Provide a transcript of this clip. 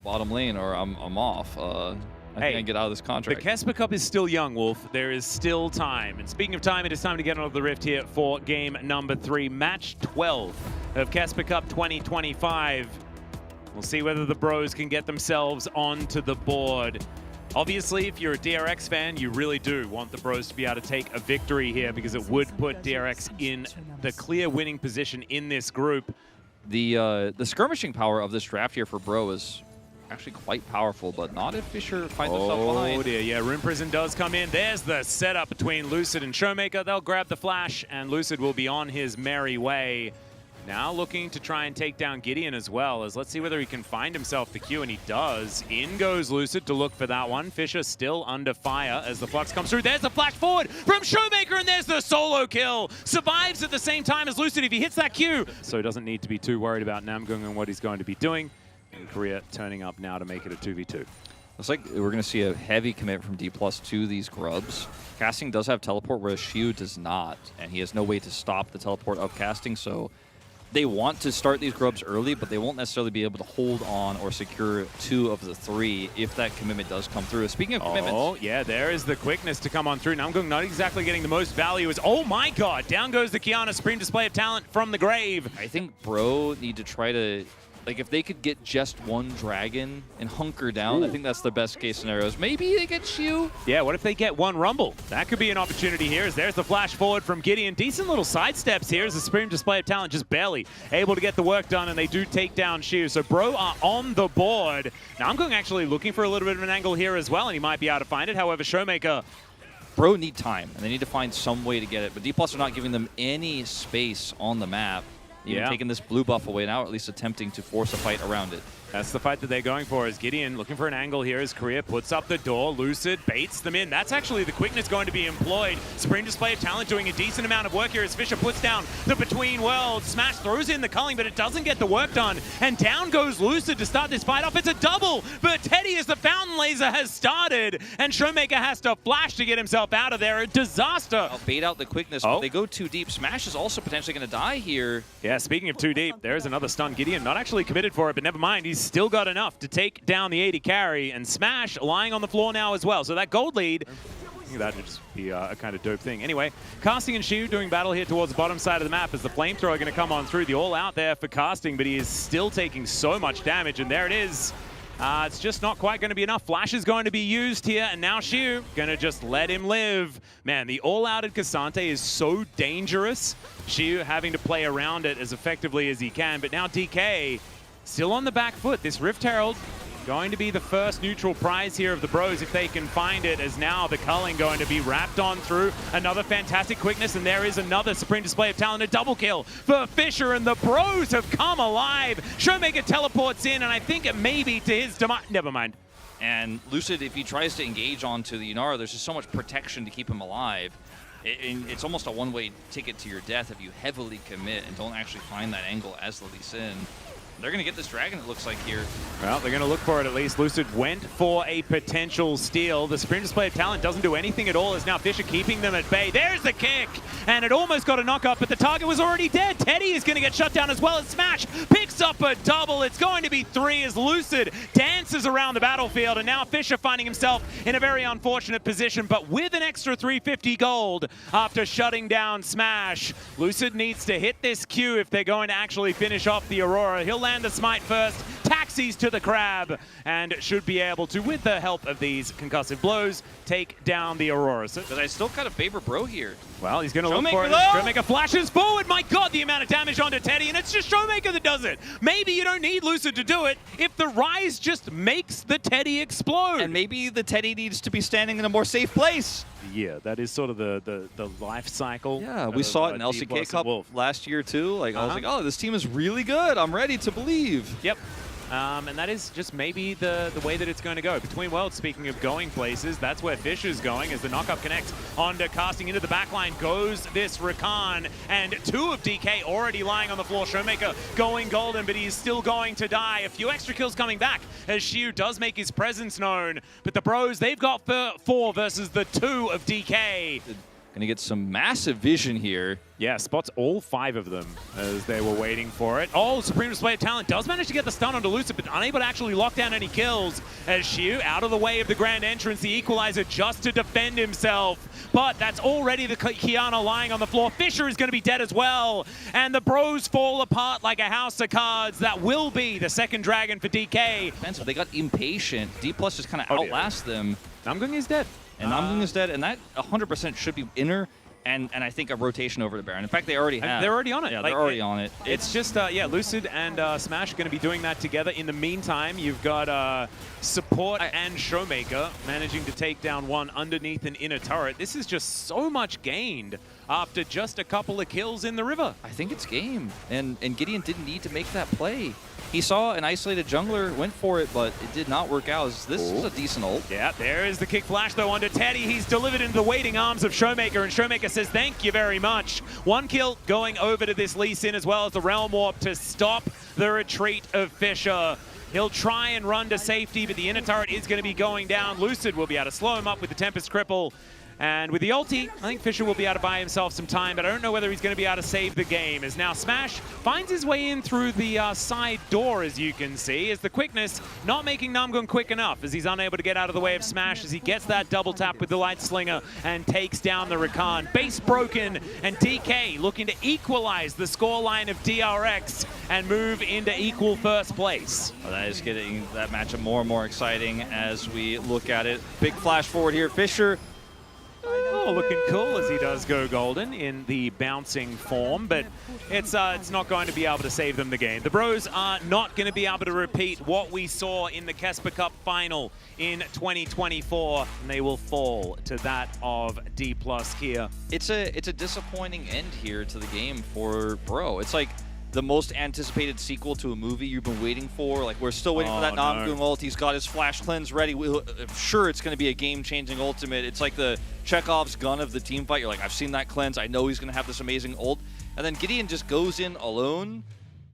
bottom lane or I'm off. I can't get out of this contract. The KeSPA Cup is still young, Wolf. There is still time. And speaking of time, it is time to get onto the rift here for game number 3, match 12 of KeSPA Cup 2025. We'll see whether the bros can get themselves onto the board. Obviously, if you're a DRX fan, you really do want the bros to be able to take a victory here because it would put DRX in the clear winning position in this group. The skirmishing power of this draft here for Bro is actually quite powerful, but not if Fisher finds himself behind. Oh dear, yeah, Rune Prison does come in. There's the setup between Lucid and Showmaker. They'll grab the flash, and Lucid will be on his merry way. Now looking to try and take down Gideon as well, as let's see whether he can find himself the Q, and he does. In goes Lucid to look for that one. Fisher still under fire as the flux comes through. There's the flash forward from Showmaker, and there's the solo kill. Survives at the same time as Lucid if he hits that Q. So he doesn't need to be too worried about Namgung and what he's going to be doing. And Korea turning up now to make it a 2v2. Looks like we're going to see a heavy commit from D+ to these grubs. Casting does have teleport, whereas Shiu does not, and he has no way to stop the teleport of casting, so they want to start these grubs early, but they won't necessarily be able to hold on or secure 2 of the 3 if that commitment does come through. Speaking of commitments... Oh, yeah, there is the quickness to come on through. Namgung not exactly getting the most value. Oh my god, down goes the Kiana, supreme display of talent from the grave. I think Bro need to try to... Like, if they could get just one dragon and hunker down, I think that's the best case scenarios. Maybe they get Shiu. Yeah, what if they get one Rumble? That could be an opportunity here, as there's the flash forward from Gideon. Decent little side steps here as the supreme display of talent just barely able to get the work done, and they do take down Shiu. So Bro are on the board. Now I'm going actually looking for a little bit of an angle here as well, and he might be able to find it. However, Showmaker... Bro need time, and they need to find some way to get it. But D+ are not giving them any space on the map. Even taking this blue buff away now, at least attempting to force a fight around it. That's the fight that they're going for, as Gideon looking for an angle here as Korea puts up the door. Lucid baits them in. That's actually the quickness going to be employed. Supreme display of talent doing a decent amount of work here as Fisher puts down the between worlds. Smash throws in the culling, but it doesn't get the work done. And down goes Lucid to start this fight off. It's a double, but Teddy, as the fountain laser has started, and Showmaker has to flash to get himself out of there. A disaster. I'll bait out the quickness, but they go too deep. Smash is also potentially going to die here. Yeah, speaking of too deep, there's another stun. Gideon not actually committed for it, but never mind. He's still got enough to take down the 80 carry, and Smash lying on the floor now as well. So that gold lead, I think that would just be a kind of dope thing. Anyway, Casting and Shiu doing battle here towards the bottom side of the map as the flamethrower going to come on through. The all out there for Casting, but he is still taking so much damage, and there it is. It's just not quite going to be enough. Flash is going to be used here, and now Shiu going to just let him live. Man, the all-outed Cassante is so dangerous. Shiu having to play around it as effectively as he can, but now DK still on the back foot. This Rift Herald going to be the first neutral prize here of the bros if they can find it, as now the culling going to be wrapped on through. Another fantastic quickness, and there is another supreme display of talent, a double kill for Fisher, and the bros have come alive. Showmaker teleports in, and I think it may be to his demise. Never mind. And Lucid, if he tries to engage onto the Inara, there's just so much protection to keep him alive. It's almost a one-way ticket to your death if you heavily commit and don't actually find that angle as the Lee Sin. They're going to get this dragon, it looks like, here. Well, they're going to look for it at least. Lucid went for a potential steal. The supreme display of talent doesn't do anything at all, as now Fisher keeping them at bay. There's the kick, and it almost got a knock-up, but the target was already dead. Teddy is going to get shut down as well as Smash picks up a double. It's going to be 3 as Lucid dances around the battlefield, and now Fisher finding himself in a very unfortunate position, but with an extra 350 gold after shutting down Smash. Lucid needs to hit this Q if they're going to actually finish off the Aurora. He'll land the smite first, taxis to the crab, and should be able to, with the help of these concussive blows, take down the Aurora. So, but I still kind of favor Bro here. Well, he's going to look for it. Showmaker flashes forward. My god, the amount of damage onto Teddy, and it's just Showmaker that does it. Maybe you don't need Lucid to do it if the Rise just makes the Teddy explode. And maybe the Teddy needs to be standing in a more safe place. Yeah, that is sort of the life cycle. Yeah, we saw it in LCK Cup last year too. Like, I was like, oh, this team is really good. I'm ready to believe. Yep. And that is just maybe the way that it's going to go. Between worlds, speaking of going places, that's where Fisher's going as the knockup connects onto Casting. Into the backline goes this Rakan, and 2 of DK already lying on the floor. Showmaker going golden, but he's still going to die. A few extra kills coming back as Shiu does make his presence known. But the bros, they've got 4 versus the 2 of DK. Gonna get some massive vision here. Yeah, spots all 5 of them as they were waiting for it. Oh, Supreme Display of Talent does manage to get the stun onto Lucid, but unable to actually lock down any kills as Xiu out of the way of the grand entrance, the equalizer just to defend himself. But that's already the Kiana lying on the floor. Fisher is going to be dead as well. And the bros fall apart like a house of cards. That will be the second dragon for DK. Defensive, they got impatient. D+ just kind of outlasts them. Namgung is dead. And Namgung is dead, and that 100% should be inner. And I think a rotation over to Baron. In fact, they already have. They're already on it. Yeah, they're already on it. It's just, yeah, Lucid and Smash are going to be doing that together. In the meantime, you've got Support and Showmaker managing to take down one underneath an inner turret. This is just so much gained after just a couple of kills in the river. I think it's game. And Gideon didn't need to make that play. He saw an isolated jungler, went for it, but it did not work out. This is a decent ult. Yeah, there is the kick flash, though, onto Teddy. He's delivered into the waiting arms of Showmaker, and Showmaker says, thank you very much. One kill going over to this Lee Sin as well as the Realm Warp to stop the retreat of Fisher. He'll try and run to safety, but the inner turret is going to be going down. Lucid will be able to slow him up with the Tempest Cripple. And with the ulti, I think Fisher will be able to buy himself some time, but I don't know whether he's going to be able to save the game. As now Smash finds his way in through the side door, as you can see, as the quickness not making Namgung quick enough, as he's unable to get out of the way of Smash, as he gets that double tap with the Light Slinger and takes down the Rakan. Base broken, and DK looking to equalize the scoreline of DRX and move into equal first place. Well, that is getting that matchup more and more exciting as we look at it. Big flash forward here. Fisher. Oh, looking cool as he does go golden in the bouncing form, but it's not going to be able to save them the game. The bros are not going to be able to repeat what we saw in the KeSPA Cup final in 2024, and they will fall to that of D+ here. It's a disappointing end here to the game for Bro. It's like the most anticipated sequel to a movie you've been waiting for. Like, we're still waiting for that Namgung ult. He's got his flash cleanse ready. I'm sure it's going to be a game-changing ultimate. It's like the Chekhov's gun of the team fight. You're like, I've seen that cleanse. I know he's going to have this amazing ult. And then Gideon just goes in alone